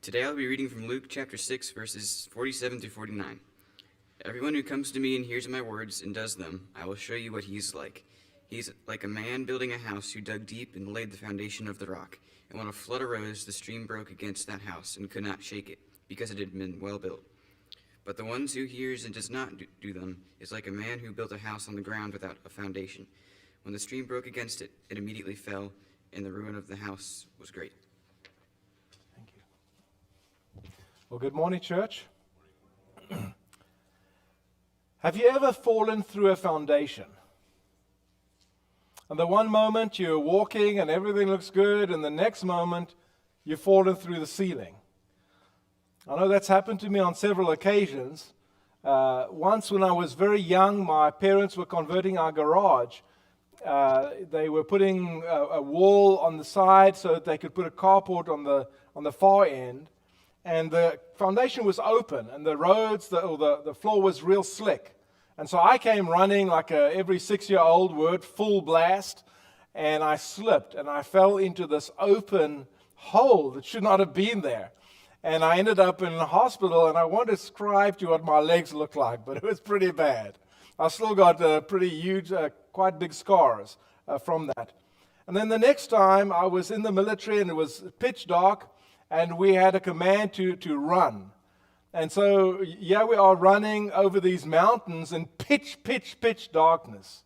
Today I'll be reading from Luke chapter 6, verses 47 through 49. Everyone who comes to me and hears my words and does them, I will show you what he is like. He's like a man building a house who dug deep and laid the foundation of the rock. And when a flood arose, the stream broke against that house and could not shake it, because it had been well built. But the one who hears and does not do them is like a man who built a house on the ground without a foundation. When the stream broke against it, it immediately fell, and the ruin of the house was great. Well, good morning, church. Have you ever fallen through a foundation? And the one moment you're walking and everything looks good, and the next moment you've fallen through the ceiling. I know that's happened to me on several occasions. Once when I was very young, my parents were converting our garage. They were putting a wall on the side so that they could put a carport on the far end. And the foundation was open, and the roads, the floor was real slick. And so I came running like every 6-year-old would, full blast, and I slipped, and I fell into this open hole that should not have been there. And I ended up in a hospital, and I won't describe to you what my legs looked like, but it was pretty bad. I still got pretty huge, quite big scars from that. And then the next time I was in the military, and it was pitch dark, and we had a command to run. And so, yeah, we are running over these mountains in pitch darkness.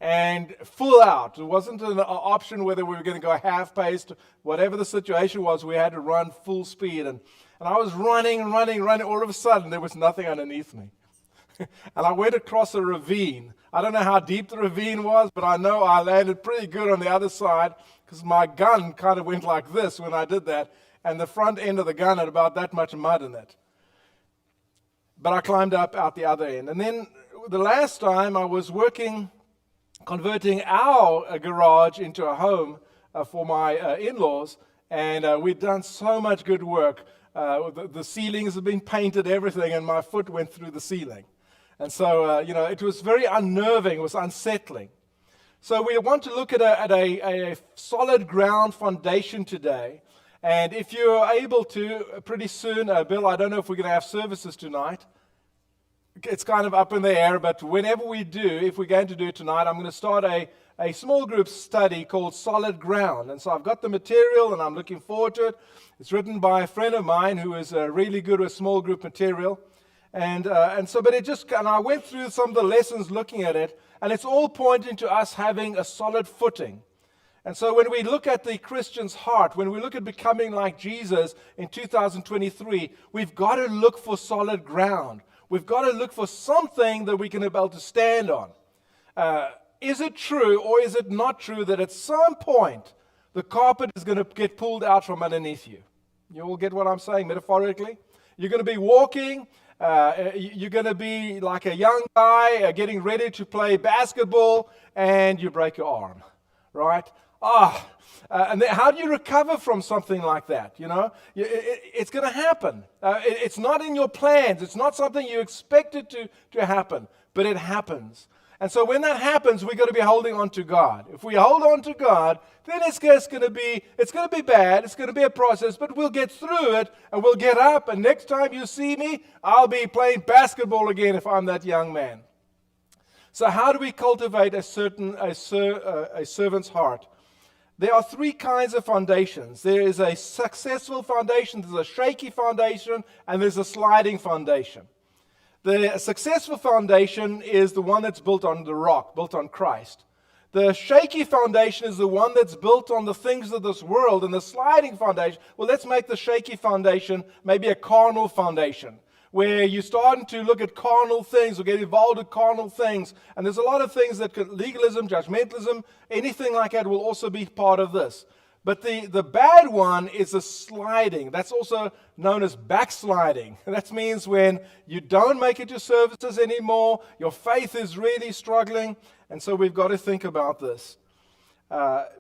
And full out. It wasn't an option whether we were going to go half-paced. Whatever the situation was, we had to run full speed. And I was running. All of a sudden, there was nothing underneath me. And I went across a ravine. I don't know how deep the ravine was, but I know I landed pretty good on the other side because my gun kind of went like this when I did that. And the front end of the gun had about that much mud in it. But I climbed up out the other end. And then the last time I was converting our garage into a home for my in-laws. And we'd done so much good work. The ceilings had been painted, everything, and my foot went through the ceiling. And so, it was very unnerving, it was unsettling. So we want to look at a solid ground foundation today. And if you're able to, pretty soon, Bill, I don't know if we're going to have services tonight. It's kind of up in the air, but whenever we do, if we're going to do it tonight, I'm going to start a small group study called Solid Ground. And so I've got the material, and I'm looking forward to it. It's written by a friend of mine who is really good with small group material. And I went through some of the lessons looking at it, and it's all pointing to us having a solid footing. And so when we look at the Christian's heart, when we look at becoming like Jesus in 2023, we've got to look for solid ground. We've got to look for something that we can be able to stand on. Is it true or is it not true that at some point the carpet is going to get pulled out from underneath you? You all get what I'm saying metaphorically? You're going to be walking. You're going to be like a young guy getting ready to play basketball and you break your arm, right? And then how do you recover from something like that? It's going to happen. It's not in your plans. It's not something you expected to happen, but it happens. And so when that happens, we've got to be holding on to God. If we hold on to God, then it's going to be bad. It's going to be a process, but we'll get through it and we'll get up. And next time you see me, I'll be playing basketball again if I'm that young man. So how do we cultivate a servant's heart? There are 3 kinds of foundations. There is a successful foundation, there's a shaky foundation, and there's a sliding foundation. The successful foundation is the one that's built on the rock, built on Christ. The shaky foundation is the one that's built on the things of this world, and the sliding foundation, well, let's make the shaky foundation maybe a carnal foundation, where you're starting to look at carnal things or get involved with carnal things. And there's a lot of things that legalism, judgmentalism, anything like that will also be part of this. But the bad one is the sliding. That's also known as backsliding. That means when you don't make it to services anymore, your faith is really struggling. And so we've got to think about this.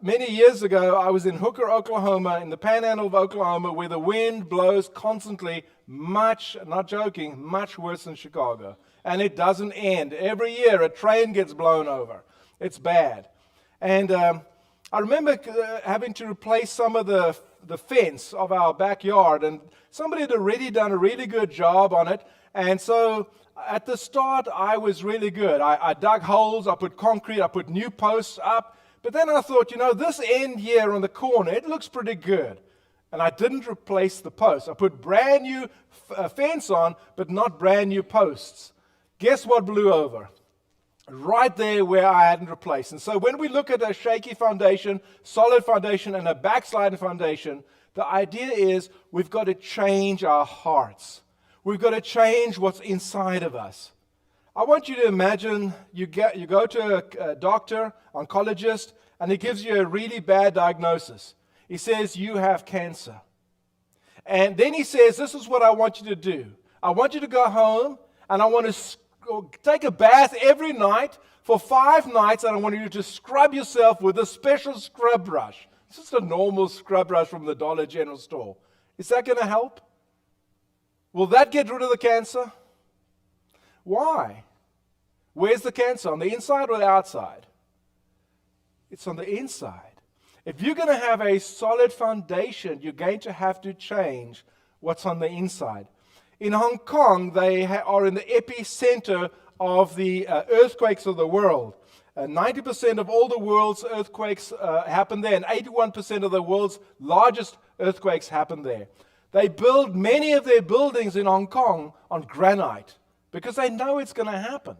Many years ago, I was in Hooker, Oklahoma, in the panhandle of Oklahoma, where the wind blows constantly, much worse than Chicago. And it doesn't end. Every year, a train gets blown over. It's bad. And I remember having to replace some of the the fence of our backyard, and somebody had already done a really good job on it. And so at the start, I was really good. I dug holes, I put concrete, I put new posts up. But then I thought, this end here on the corner, it looks pretty good. And I didn't replace the posts. I put brand new fence on, but not brand new posts. Guess what blew over? Right there where I hadn't replaced. And so when we look at a shaky foundation, solid foundation, and a backsliding foundation, the idea is we've got to change our hearts. We've got to change what's inside of us. I want you to imagine you go to a doctor, oncologist, and he gives you a really bad diagnosis. He says, you have cancer. And then he says, this is what I want you to do. I want you to go home, and I want to take a bath every night for 5 nights, and I want you to scrub yourself with a special scrub brush. It's just a normal scrub brush from the Dollar General store. Is that going to help? Will that get rid of the cancer? Why? Where's the cancer? On the inside or the outside? It's on the inside. If you're going to have a solid foundation, you're going to have to change what's on the inside. In Hong Kong, they are in the epicenter of the earthquakes of the world. 90% of all the world's earthquakes happen there, and 81% of the world's largest earthquakes happen there. They build many of their buildings in Hong Kong on granite because they know it's going to happen.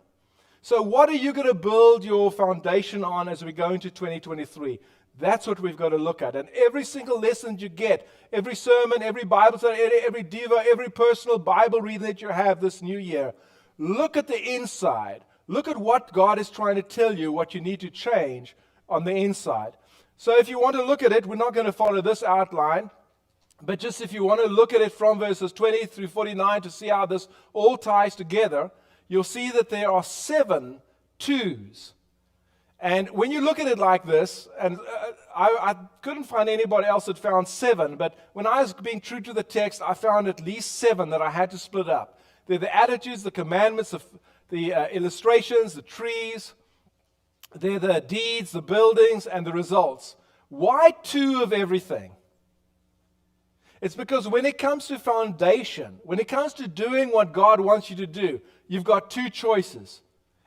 So what are you going to build your foundation on as we go into 2023? That's what we've got to look at. And every single lesson you get, every sermon, every Bible study, every Devo, every personal Bible reading that you have this new year, look at the inside. Look at what God is trying to tell you, what you need to change on the inside. So if you want to look at it, we're not going to follow this outline, but just if you want to look at it from verses 20 through 49 to see how this all ties together, you'll see that there are 7 twos. And when you look at it like this, and I couldn't find anybody else that found 7, but when I was being true to the text, I found at least 7 that I had to split up. They're the attitudes, the commandments, the illustrations, the trees. They're the deeds, the buildings, and the results. Why 2 of everything? It's because when it comes to foundation, when it comes to doing what God wants you to do, you've got 2 choices.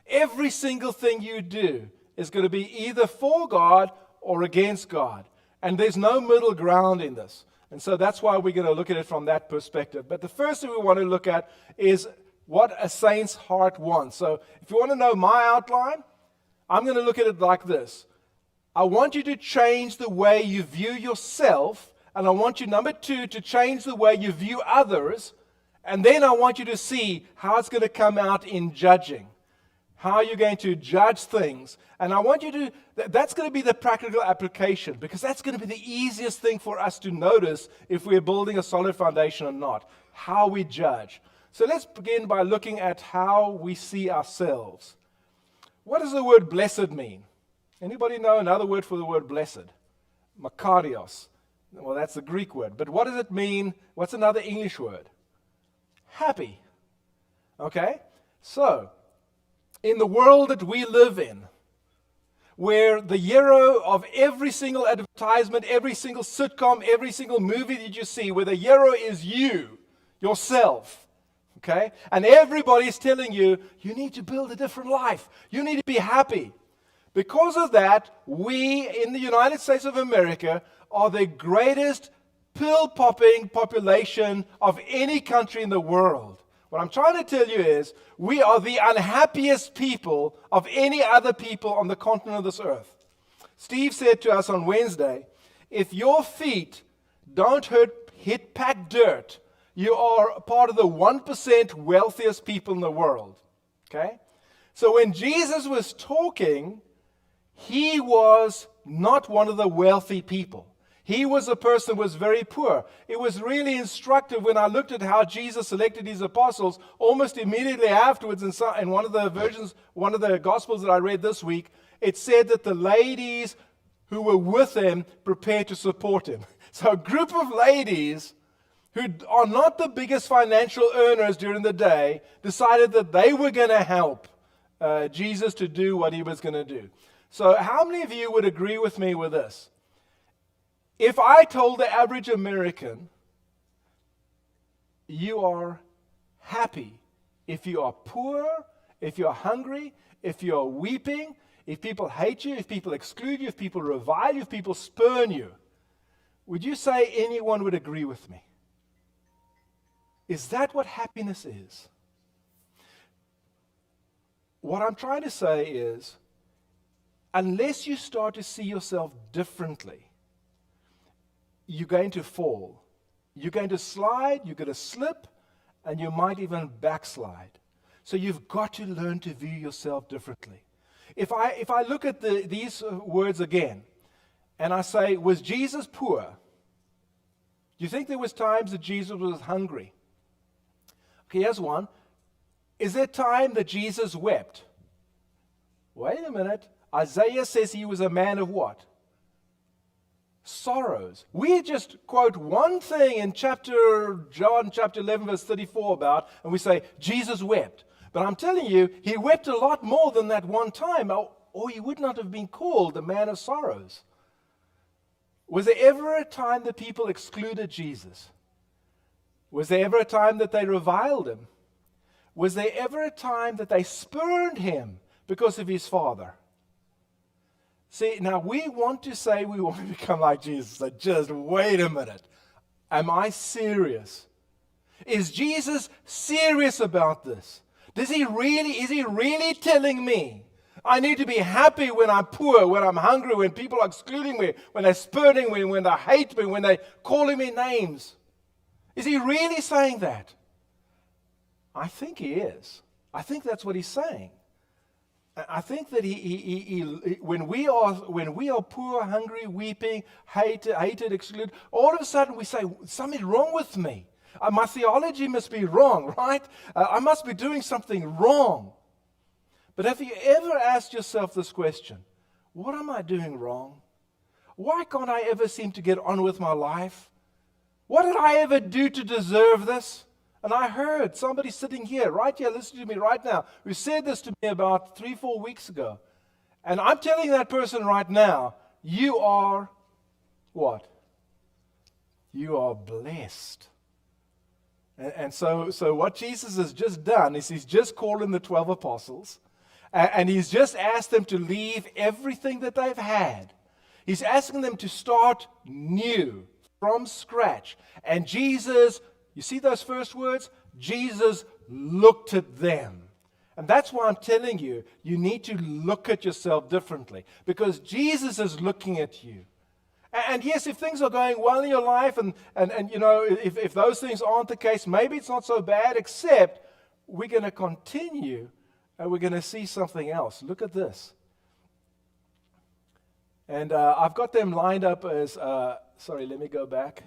Every single thing you do is going to be either for God or against God. And there's no middle ground in this. And so that's why we're going to look at it from that perspective. But the first thing we want to look at is what a saint's heart wants. So if you want to know my outline, I'm going to look at it like this. I want you to change the way you view yourself, and I want you, number 2, to change the way you view others, and then I want you to see how it's going to come out in judging. How you're going to judge things. And I want you to, that's going to be the practical application, because that's going to be the easiest thing for us to notice if we're building a solid foundation or not. How we judge. So let's begin by looking at how we see ourselves. What does the word blessed mean? Anybody know another word for the word blessed? Makarios. Well, that's the Greek word. But what does it mean? What's another English word? Happy. Okay? So, in the world that we live in, where the hero of every single advertisement, every single sitcom, every single movie that you see, where the hero is you, yourself, okay? And everybody's telling you, you need to build a different life. You need to be happy. Because of that, we in the United States of America are the greatest pill-popping population of any country in the world. What I'm trying to tell you is, we are the unhappiest people of any other people on the continent of this earth. Steve said to us on Wednesday, if your feet don't hit packed dirt, you are part of the 1% wealthiest people in the world. Okay? So when Jesus was talking, he was not one of the wealthy people. He was a person who was very poor. It was really instructive when I looked at how Jesus selected his apostles. Almost immediately afterwards, in one of the versions, one of the Gospels that I read this week, it said that the ladies who were with him prepared to support him. So a group of ladies who are not the biggest financial earners during the day decided that they were going to help Jesus to do what he was going to do. So how many of you would agree with me with this? If I told the average American, you are happy if you are poor, if you're hungry, if you're weeping, if people hate you, if people exclude you, if people revile you, if people spurn you, would you say anyone would agree with me? Is that what happiness is? What I'm trying to say is, unless you start to see yourself differently, you're going to fall. You're going to slide, you're going to slip, and you might even backslide. So you've got to learn to view yourself differently. If I look at these words again, and I say, was Jesus poor? Do you think there was times that Jesus was hungry? Okay, here's one. Is there time that Jesus wept? Wait a minute. Isaiah says he was a man of what? Sorrows. We just quote one thing in John chapter 11, verse 34 about, and we say, Jesus wept. But I'm telling you, he wept a lot more than that one time, or he would not have been called the man of sorrows. Was there ever a time that people excluded Jesus? Was there ever a time that they reviled him? Was there ever a time that they spurned him because of his Father? See, now we want to say we want to become like Jesus. So just wait a minute. Am I serious? Is Jesus serious about this? Is he really telling me I need to be happy when I'm poor, when I'm hungry, when people are excluding me, when they're spurning me, when they hate me, when they're calling me names? Is he really saying that? I think he is. I think that's what he's saying. I think that when we are poor, hungry, weeping, hated, excluded, all of a sudden we say, something's wrong with me. My theology must be wrong, right? I must be doing something wrong. But have you ever asked yourself this question? What am I doing wrong? Why can't I ever seem to get on with my life? What did I ever do to deserve this? And I heard somebody sitting here, right here, listening to me right now, who said this to me about 3-4 weeks ago. And I'm telling that person right now, you are what? You are blessed. And so what Jesus has just done is he's just called in the 12 apostles, and he's just asked them to leave everything that they've had. He's asking them to start new, from scratch. And Jesus, you see those first words? Jesus looked at them. And that's why I'm telling you, you need to look at yourself differently. Because Jesus is looking at you. And yes, if things are going well in your life, and you know, if those things aren't the case, maybe it's not so bad, except we're going to continue and we're going to see something else. Look at this. And I've got them lined up as, sorry, let me go back.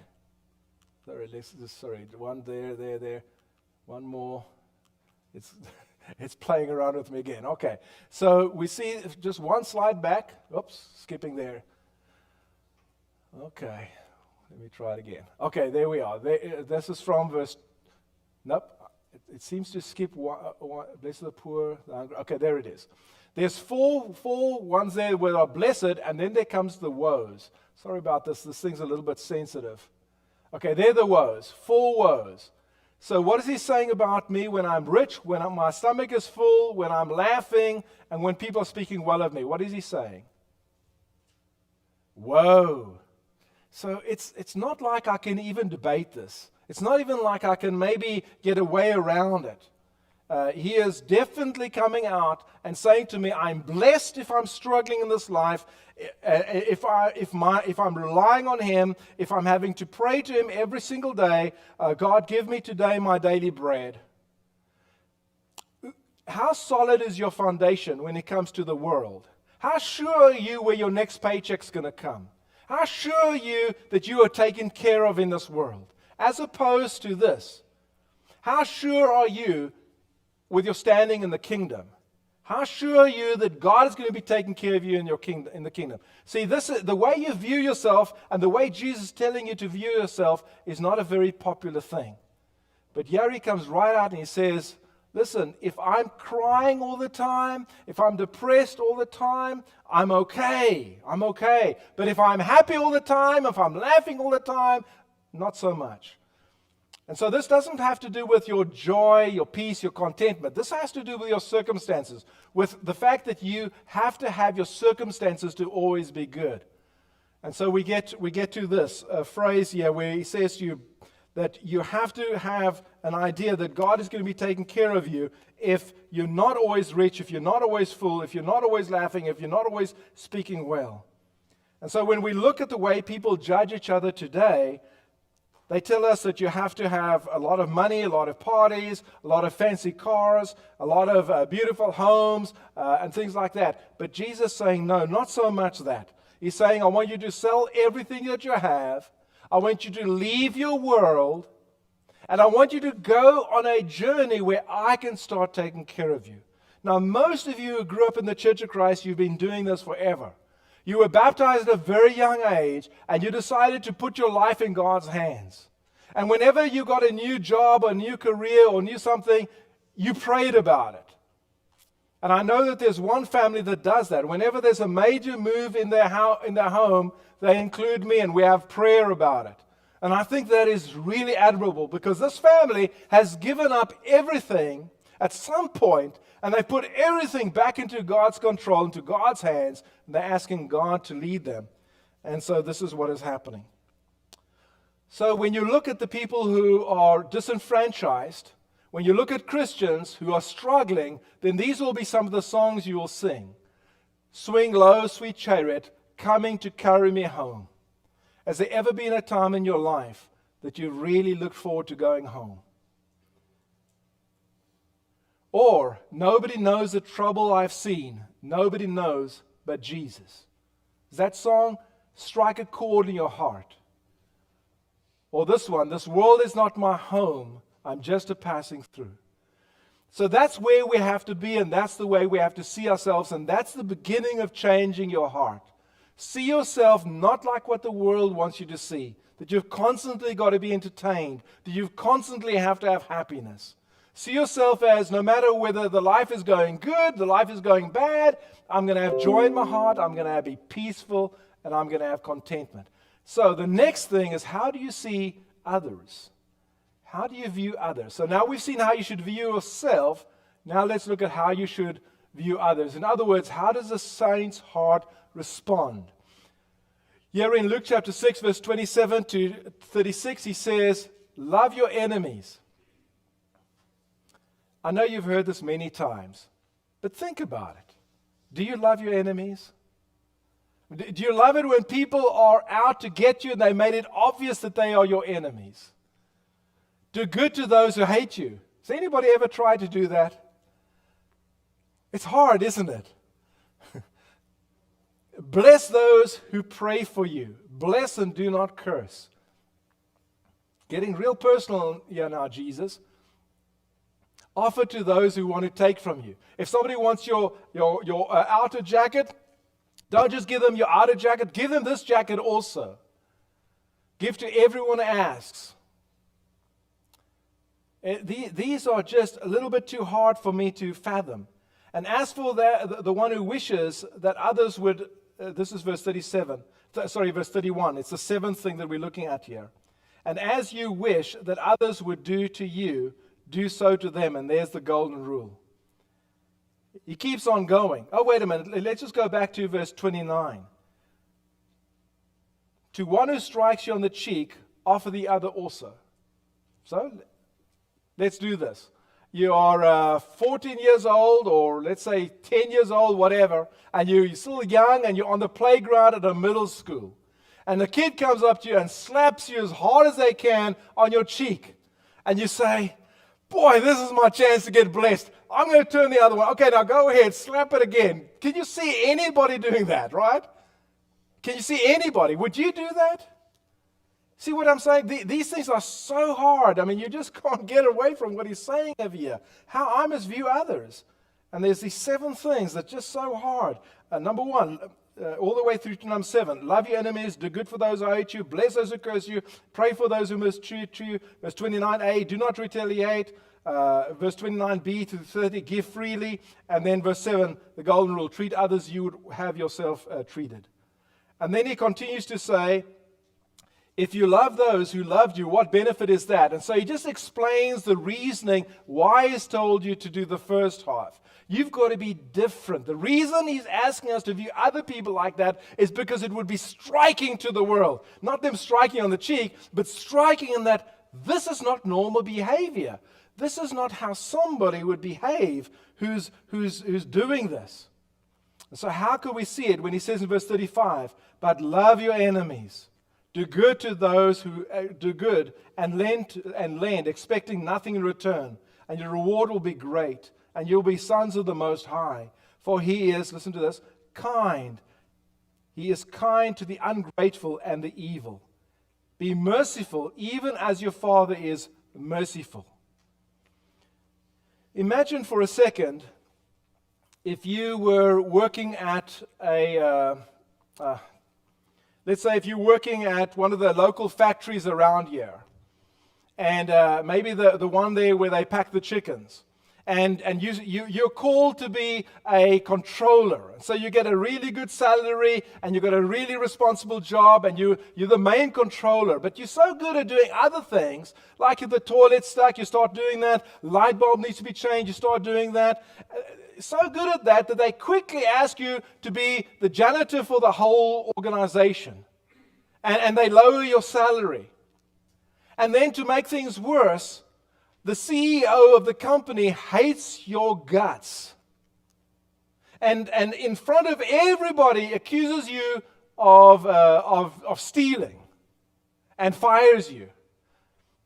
Sorry, one there. One more. It's playing around with me again. Okay, so we see just one slide back. Oops, skipping there. Okay, let me try it again. Okay, there we are. This is from verse, nope, it seems to skip one, blessed the poor, the hungry. Okay, there it is. There's four ones there where are blessed, and then there comes the woes. Sorry about this thing's a little bit sensitive. Okay, they're the woes, 4 woes. So what is he saying about me when I'm rich, when my stomach is full, when I'm laughing, and when people are speaking well of me? What is he saying? Woe. So it's not like I can even debate this. It's not even like I can maybe get a way around it. He is definitely coming out and saying to me, I'm blessed if I'm struggling in this life, if I'm relying on him, if I'm having to pray to him every single day, God, give me today my daily bread. How solid is your foundation when it comes to the world? How sure are you where your next paycheck's going to come? How sure are you that you are taken care of in this world? As opposed to this, how sure are you with your standing in the kingdom? How sure are you that God is going to be taking care of you in the kingdom? See, this is, the way you view yourself and the way Jesus is telling you to view yourself is not a very popular thing. But here he comes right out and he says, Listen, if I'm crying all the time, if I'm depressed all the time, I'm okay. I'm okay. But if I'm happy all the time, if I'm laughing all the time, not so much. And so this doesn't have to do with your joy, your peace, your contentment. This has to do with your circumstances, with the fact that you have to have your circumstances to always be good. And so we get to this phrase here where he says to you that you have to have an idea that God is going to be taking care of you if you're not always rich, if you're not always full, if you're not always laughing, if you're not always speaking well. And so when we look at the way people judge each other today, they tell us that you have to have a lot of money, a lot of parties, a lot of fancy cars, a lot of beautiful homes, and things like that. But Jesus is saying, no, not so much that. He's saying, I want you to sell everything that you have. I want you to leave your world, and I want you to go on a journey where I can start taking care of you. Now, most of you who grew up in the Church of Christ, you've been doing this forever. You were baptized at a very young age, and you decided to put your life in God's hands. And whenever you got a new job, or a new career, or new something, you prayed about it. And I know that there's one family that does that. Whenever there's a major move in their home, they include me, and we have prayer about it. And I think that is really admirable, because this family has given up everything at some point, and they put everything back into God's control, into God's hands, and they're asking God to lead them. And so this is what is happening. So when you look at the people who are disenfranchised, when you look at Christians who are struggling, then these will be some of the songs you will sing. Swing low, sweet chariot, coming to carry me home. Has there ever been a time in your life that you really looked forward to going home? Or, nobody knows the trouble I've seen. Nobody knows but Jesus. Does that song strike a chord in your heart? Or this one, this world is not my home. I'm just a passing through. So that's where we have to be, and that's the way we have to see ourselves, and that's the beginning of changing your heart. See yourself not like what the world wants you to see, that you've constantly got to be entertained, that you constantly have to have happiness. See yourself as, no matter whether the life is going good, the life is going bad, I'm going to have joy in my heart, I'm going to be peaceful, and I'm going to have contentment. So the next thing is, how do you see others? How do you view others? So now we've seen how you should view yourself. Now let's look at how you should view others. In other words, how does a saint's heart respond? Here in Luke chapter 6, verse 27 to 36, he says, love your enemies. I know you've heard this many times, but think about it. Do you love your enemies? Do you love it when people are out to get you and they made it obvious that they are your enemies? Do good to those who hate you. Has anybody ever tried to do that? It's hard, isn't it? Bless those who pray for you. Bless and do not curse. Getting real personal here now, Jesus. Offer to those who want to take from you. If somebody wants your outer jacket, don't just give them your outer jacket. Give them this jacket also. Give to everyone who asks. These are just a little bit too hard for me to fathom. And as for the one who wishes that others would, this is verse 37, verse 31. It's the seventh thing that we're looking at here. And as you wish that others would do to you, do so to them. And there's the golden rule. He keeps on going. Oh, wait a minute. Let's just go back to verse 29. To one who strikes you on the cheek, offer the other also. So, let's do this. You are 14 years old, or let's say 10 years old, whatever, and you're still young, and you're on the playground at a middle school. And the kid comes up to you and slaps you as hard as they can on your cheek. And you say, boy, this is my chance to get blessed. I'm going to turn the other one. Okay, now go ahead, slap it again. Can you see anybody doing that, right? Can you see anybody? Would you do that? See what I'm saying? These things are so hard. I mean, you just can't get away from what he's saying over here. How I must view others. And there's these 7 things that are just so hard. Number one, all the way through to number 7. Love your enemies, do good for those who hate you, bless those who curse you, pray for those who mistreat you. Verse 29a, do not retaliate. Verse 29b to 30, give freely. And then verse 7, the golden rule, treat others you would have yourself treated. And then he continues to say, if you love those who loved you, what benefit is that? And so he just explains the reasoning why he's told you to do the first half. You've got to be different. The reason he's asking us to view other people like that is because it would be striking to the world. Not them striking on the cheek, but striking in that this is not normal behavior. This is not how somebody would behave who's doing this. And so how could we see it when he says in verse 35, but love your enemies. Do good to those who do good, and lend, expecting nothing in return. And your reward will be great, and you'll be sons of the Most High. For he is, listen to this, kind. He is kind to the ungrateful and the evil. Be merciful, even as your Father is merciful. Imagine for a second if you were working at let's say if you're working at one of the local factories around here, and maybe the one there where they pack the chickens, and you're called to be a controller. So you get a really good salary, and you've got a really responsible job, and you're the main controller. But you're so good at doing other things, like if the toilet's stuck, you start doing that. Light bulb needs to be changed, you start doing that. So good at that they quickly ask you to be the janitor for the whole organization. And they lower your salary. And then to make things worse, the CEO of the company hates your guts. And in front of everybody accuses you of stealing and fires you.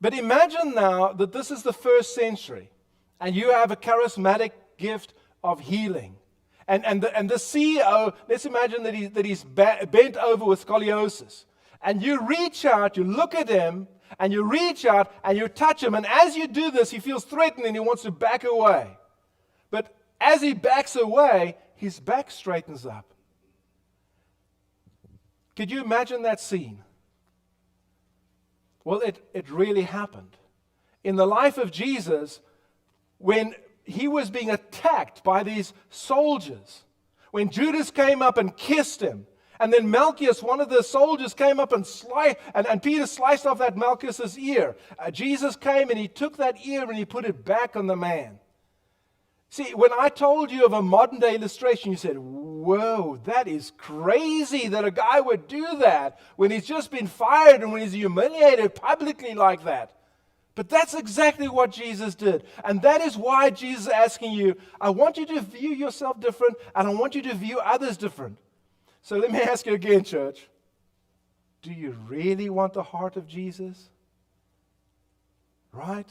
But imagine now that this is the 1st century and you have a charismatic gift of healing. And the CEO, let's imagine that he's bent over with scoliosis. And you reach out, you look at him, and you reach out and you touch him. And as you do this, he feels threatened and he wants to back away. But as he backs away, his back straightens up. Could you imagine that scene? Well, it really happened. In the life of Jesus, when he was being attacked by these soldiers, when Judas came up and kissed him, and then Malchus, one of the soldiers, came up and Peter sliced off that Malchus's ear. Jesus came and he took that ear and he put it back on the man. See, when I told you of a modern day illustration, you said, whoa, that is crazy that a guy would do that when he's just been fired and when he's humiliated publicly like that. But that's exactly what Jesus did. And that is why Jesus is asking you, I want you to view yourself different, and I want you to view others different. So let me ask you again, church. Do you really want the heart of Jesus? Right?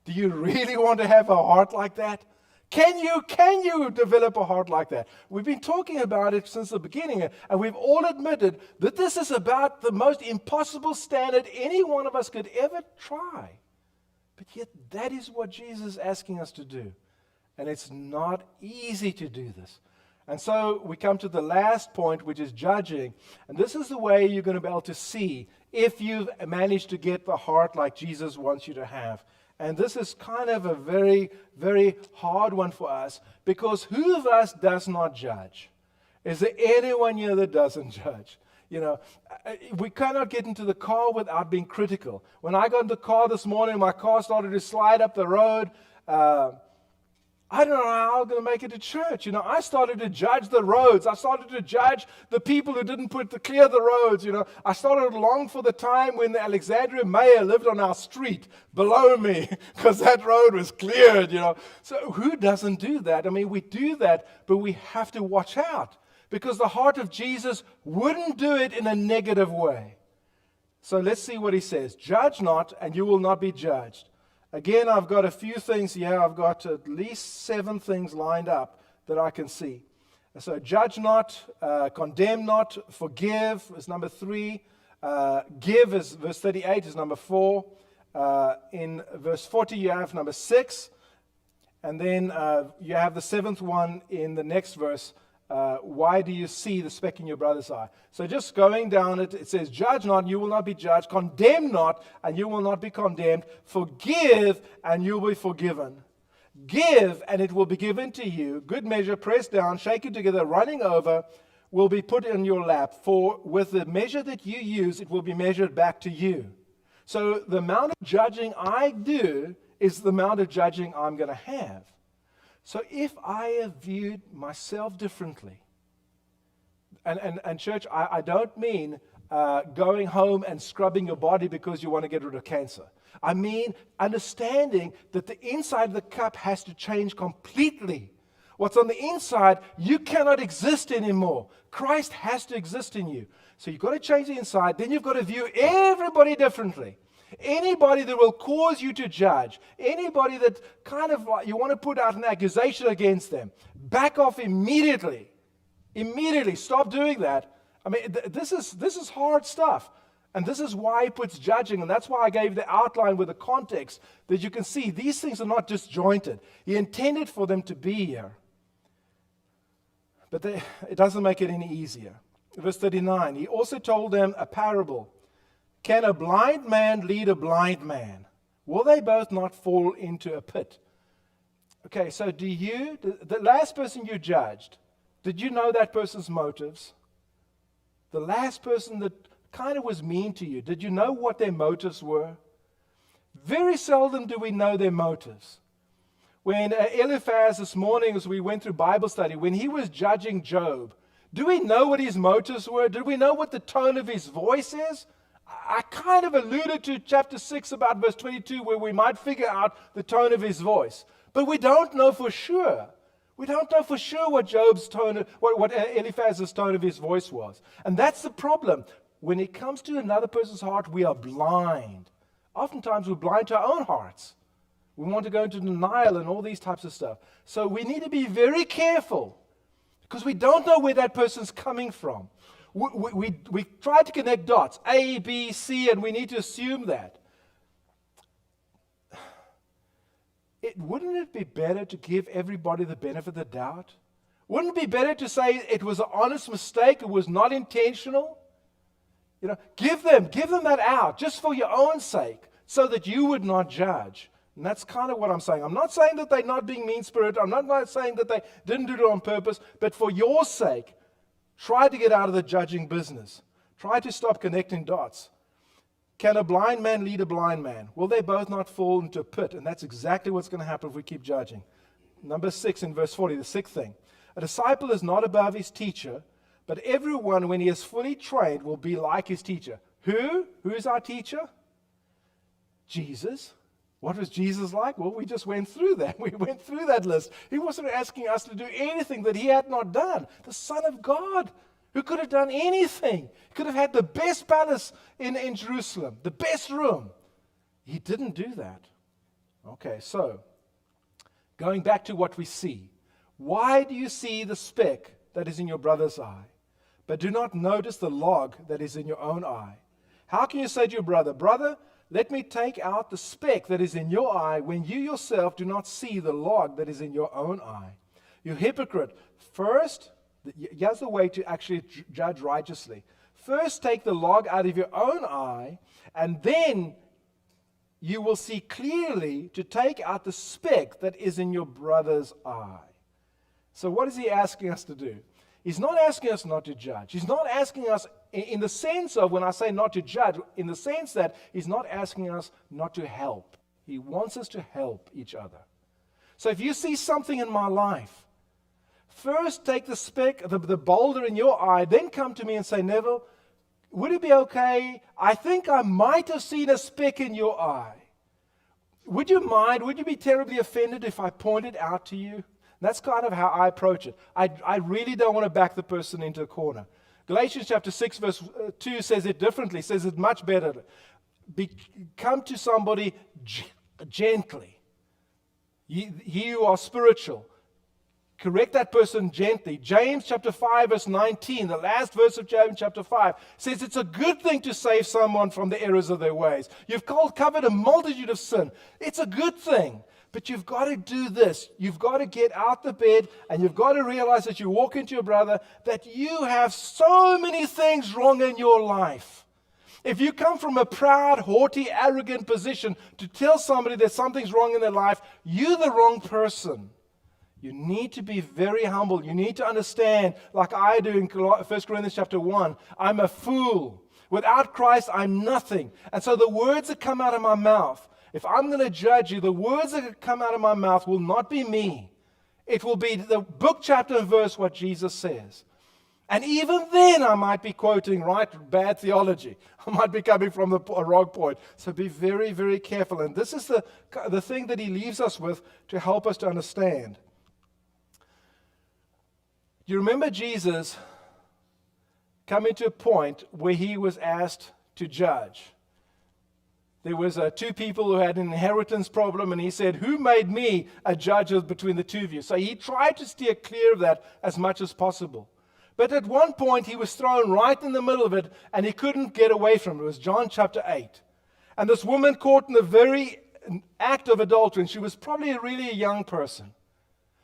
Do you really want to have a heart like that? Can you develop a heart like that? We've been talking about it since the beginning, and we've all admitted that this is about the most impossible standard any one of us could ever try. But yet that is what Jesus is asking us to do. And it's not easy to do this. And so we come to the last point, which is judging. And this is the way you're going to be able to see if you've managed to get the heart like Jesus wants you to have. And this is kind of a very, very hard one for us, because who of us does not judge? Is there anyone here that doesn't judge? You know, we cannot get into the car without being critical. When I got in the car this morning, my car started to slide up the road. I don't know how I'm going to make it to church. You know, I started to judge the roads. I started to judge the people who didn't clear the roads. You know, I started to long for the time when the Alexandria mayor lived on our street below me because that road was cleared, you know. So who doesn't do that? I mean, we do that, but we have to watch out because the heart of Jesus wouldn't do it in a negative way. So let's see what he says. Judge not, and you will not be judged. Again, I've got a few things here. I've got at least 7 things lined up that I can see. So judge not, condemn not, forgive is number 3. Give is verse 38 is number 4. In verse 40 you have number 6. And then you have the 7th one in the next verse, why do you see the speck in your brother's eye? So just going down it, it says, judge not, and you will not be judged. Condemn not, and you will not be condemned. Forgive, and you will be forgiven. Give, and it will be given to you. Good measure, pressed down, shaken together, running over, will be put in your lap. For with the measure that you use, it will be measured back to you. So the amount of judging I do is the amount of judging I'm going to have. So if I have viewed myself differently, and church, I don't mean going home and scrubbing your body because you want to get rid of cancer. I mean understanding that the inside of the cup has to change completely. What's on the inside, you cannot exist anymore. Christ has to exist in you. So you've got to change the inside. Then you've got to view everybody differently. Anybody that will cause you to judge, anybody that kind of like you want to put out an accusation against them, back off immediately. Immediately, stop doing that. I mean, this is hard stuff. And this is why he puts judging, and that's why I gave the outline with the context, that you can see these things are not disjointed. He intended for them to be here. But it doesn't make it any easier. Verse 39, he also told them a parable. Can a blind man lead a blind man? Will they both not fall into a pit? Okay, so the last person you judged, did you know that person's motives? The last person that kind of was mean to you, did you know what their motives were? Very seldom do we know their motives. When Eliphaz this morning, as we went through Bible study, when he was judging Job, do we know what his motives were? Did we know what the tone of his voice is? I kind of alluded to chapter 6 about verse 22 where we might figure out the tone of his voice. But we don't know for sure. We don't know for sure what Job's tone, what Eliphaz's tone of his voice was. And that's the problem. When it comes to another person's heart, we are blind. Oftentimes we're blind to our own hearts. We want to go into denial and all these types of stuff. So we need to be very careful because we don't know where that person's coming from. We try to connect dots, A, B, C, and we need to assume that. Wouldn't it be better to give everybody the benefit of the doubt? Wouldn't it be better to say it was an honest mistake, it was not intentional? You know, give them that out just for your own sake so that you would not judge. And that's kind of what I'm saying. I'm not saying that they're not being mean-spirited. I'm not saying that they didn't do it on purpose. But for your sake, try to get out of the judging business. Try to stop connecting dots. Can a blind man lead a blind man? Will they both not fall into a pit? And that's exactly what's going to happen if we keep judging. Number 6 in verse 40, the sixth thing. A disciple is not above his teacher, but everyone, when he is fully trained, will be like his teacher. Who? Who is our teacher? Jesus. What was Jesus like? Well, we just went through that. We went through that list. He wasn't asking us to do anything that he had not done. The Son of God, who could have done anything. He could have had the best palace in Jerusalem, the best room. He didn't do that. Okay, so going back to what we see. Why do you see the speck that is in your brother's eye, but do not notice the log that is in your own eye? How can you say to your brother, brother, let me take out the speck that is in your eye when you yourself do not see the log that is in your own eye? You hypocrite. First, here's the way to actually judge righteously. First, take the log out of your own eye, and then you will see clearly to take out the speck that is in your brother's eye. So what is he asking us to do? He's not asking us not to judge. He's not asking us in the sense of, when I say not to judge, in the sense that he's not asking us not to help. He wants us to help each other. So if you see something in my life, first take the speck, the boulder in your eye, then come to me and say, Neville, would it be okay? I think I might have seen a speck in your eye. Would you mind? Would you be terribly offended if I pointed out to you? That's kind of how I approach it. I really don't want to back the person into a corner. Galatians chapter 6 verse 2 says it differently, says it much better. Come to somebody gently. You are spiritual. Correct that person gently. James chapter 5 verse 19, the last verse of James chapter 5, says it's a good thing to save someone from the errors of their ways. You've covered a multitude of sin. It's a good thing. But you've got to do this. You've got to get out the bed, and you've got to realize that you walk into your brother that you have so many things wrong in your life. If you come from a proud, haughty, arrogant position to tell somebody that something's wrong in their life, you're the wrong person. You need to be very humble. You need to understand, like I do in 1 Corinthians chapter 1, I'm a fool. Without Christ, I'm nothing. And so the words that come out of my mouth, if I'm going to judge you, the words that come out of my mouth will not be me. It will be the book, chapter, and verse, what Jesus says. And even then, I might be quoting bad theology. I might be coming from a wrong point. So be very, very careful. And this is the thing that he leaves us with to help us to understand. You remember Jesus coming to a point where he was asked to judge. There was two people who had an inheritance problem, and he said, who made me a judge between the two of you? So he tried to steer clear of that as much as possible. But at one point, he was thrown right in the middle of it, and he couldn't get away from it. It was John chapter 8. And this woman caught in the very act of adultery, and she was probably really a young person.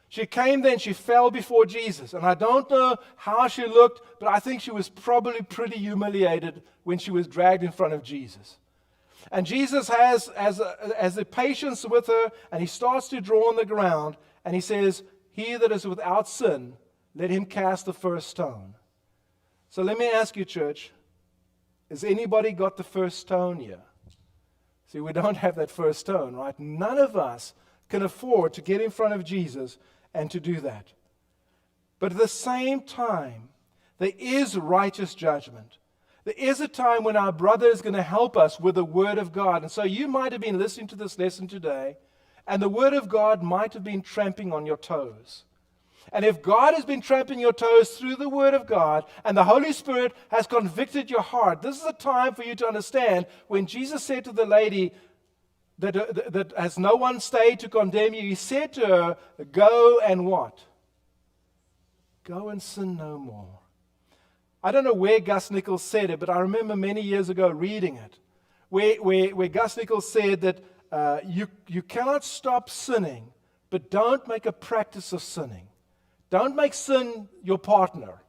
She came there and she fell before Jesus. And I don't know how she looked, but I think she was probably pretty humiliated when she was dragged in front of Jesus. And Jesus has a patience with her, and he starts to draw on the ground, and he says, he that is without sin, let him cast the first stone. So let me ask you, church, has anybody got the first stone here? See, we don't have that first stone, right? None of us can afford to get in front of Jesus and to do that. But at the same time, there is righteous judgment. There is a time when our brother is going to help us with the Word of God. And so you might have been listening to this lesson today, and the Word of God might have been tramping on your toes. And if God has been tramping your toes through the Word of God, and the Holy Spirit has convicted your heart, this is a time for you to understand when Jesus said to the lady that has no one stayed to condemn you, he said to her, go and what? Go and sin no more. I don't know where Gus Nichols said it, but I remember many years ago reading it, where Gus Nichols said that you cannot stop sinning, but don't make a practice of sinning. Don't make sin your partner.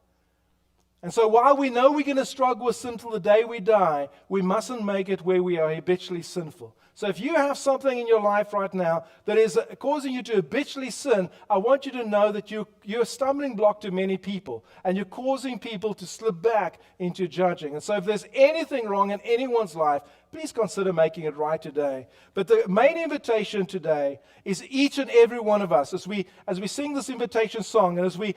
And so while we know we're going to struggle with sin till the day we die, we mustn't make it where we are habitually sinful. So if you have something in your life right now that is causing you to habitually sin, I want you to know that you're a stumbling block to many people, and you're causing people to slip back into judging. And so if there's anything wrong in anyone's life, please consider making it right today. But the main invitation today is each and every one of us, as we sing this invitation song, and as we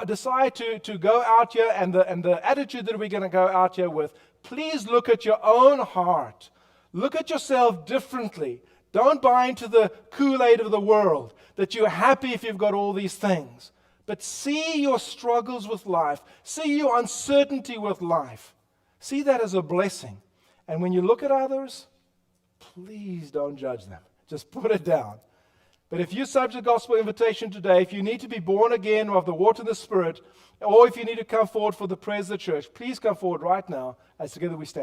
decide to go out here, and the attitude that we're going to go out here with, please look at your own heart. Look at yourself differently. Don't buy into the Kool-Aid of the world, that you're happy if you've got all these things. But see your struggles with life. See your uncertainty with life. See that as a blessing. And when you look at others, please don't judge them. Just put it down. But if you're subject to the gospel invitation today, if you need to be born again of the water and the Spirit, or if you need to come forward for the prayers of the church, please come forward right now as together we stand.